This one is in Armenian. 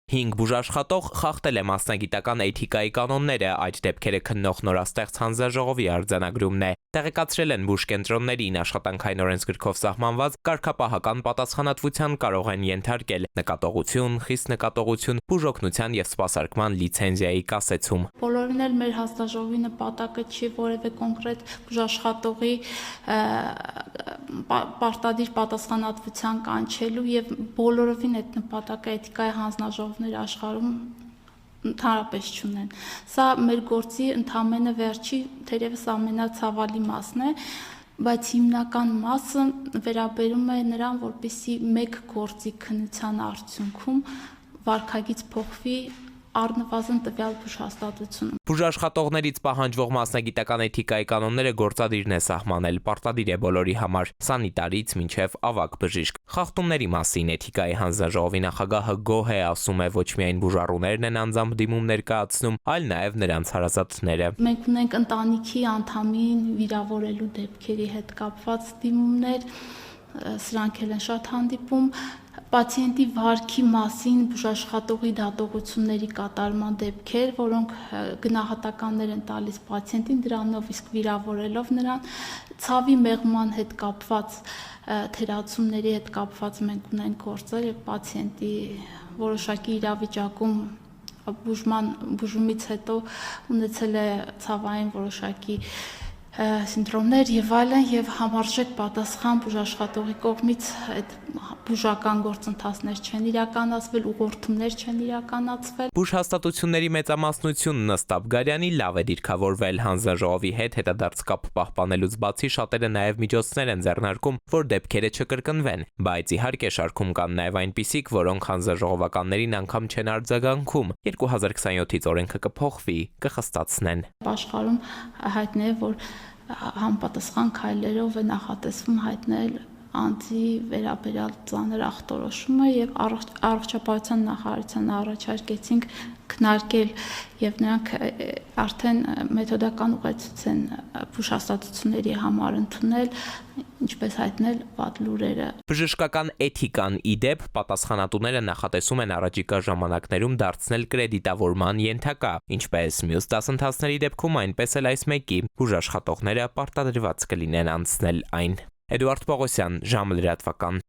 5 բուժաշխատող խախտել է մասնագիտական էթիկայի կանոնները, այդ դեպքերը քննող նորաստեղծ հանձնաժողովի արձանագրումն է։ Տեղեկացրել են բուժկենտրոններին աշխատանքային օրենսգրքով սահմանված կարգապահական պատասխանատվության կարող են ենթարկել նկատողություն, խիստ նկատողություն, բուժօգնության եւ սպասարկման լիցենզիայի կասեցում։ Բոլորին էլ մեր հանձնաժողովի նպատակը չի որևէ կոնկրետ բուժաշխատողի պարտադիր պատասխանատվության կանչելու եւ բոլորովին այդ նպատակը էթիկայի հանձնաժողովներ աշխարհում ընդհանրապես չունեն։ Սա մեր գործի ընդամենը վերջի, թերևս ամենացավալի մասն է, բայց հիմնական մասը վերաբերում է նրան, որպեսզի մեկ գործի քննության արդյունքում վարքագիծ փոխվի առնվազն տվյալ բուժհաստատությունում։ Բուժաշխատողներից պահանջվող մասնագիտական էթիկայի կանոնները գործադիրն է սահմանել, պարտադիր է բոլորի համար, սանիտարից մինչև ավագ բժիշկ։ Խախտումների մասին էթիկայի հանձնաժողովի նախագահը գոհ է, ասում է, ոչ միայն բուժառուներն են անձամբ դիմում ներկայացնում, այլ նաև նրանց հարազատները։ Մենք ունենք ընտանիքի անդամին վիրավորելու դեպքերի հետ կապված դիմումներ, սրանք էլ են շատ հանդիպում։ Պացիենտի վարքի մասին բուժաշխատողի դատողությունների կատարման դեպքեր, որոնք գնահատականներ են տալիս պացիենտին, դրանով իսկ վիրավորելով նրան, ցավի մեղման հետ կապված թերացումների հետ կապված մենք ունենք գործեր եւ պացիենտի որոշակի իրավիճակում բուժումից հետո ունեցել է ցավային որոշակի սինդրոմներ եւ այլն եւ համարժեք պատասխան բուժաշխատողի կողմից այդ բուժական գործընթացներ չեն իրականացվել, ուղղորդումներ չեն իրականացվել։ Բուժհաստատությունների մեծամասնությունն ըստ Աբգարյանի լավ է դիրքավորվել հանձնաժողովի հետ հետադարձ կապ պահպանելուց բացի շատերը նաեւ միջոցներ են ձեռնարկում, որ դեպքերը չկրկնվեն, բայց իհարկե շարքում կան նաեւ այնպիսիք, որոնք հանձնաժողովականներին անգամ չեն արձագանքում։ 2027-ից օրենքը կփոխվի, կխստացնեն։ Աշխարհում հայտնի է, որ համապատասխան քայլերով է նախատեսվում հայտնել անձի վերաբերյալ ծանր ախտորոշումը եւ առողջապահության նախարարության առաջարկեցինք քննարկել եւ նրանք արդեն մեթոդական ուղեցույց են բուժհաստատությունների համար ընդունել, ինչպես հայտնել վատ լուրերը։ Բժշկական էթիկան ի դեպ պատասխանատուները նախատեսում են առաջիկա ժամանակներում դարձնել կրեդիտավորման ենթակա, ինչպես մյուս դասընթացների դեպքում, այնպես էլ այս մեկի բուժաշխատողները պարտադրված կլինեն անցնել այն։ Էդուարդ Պողոսյան, ժամը լրատվական։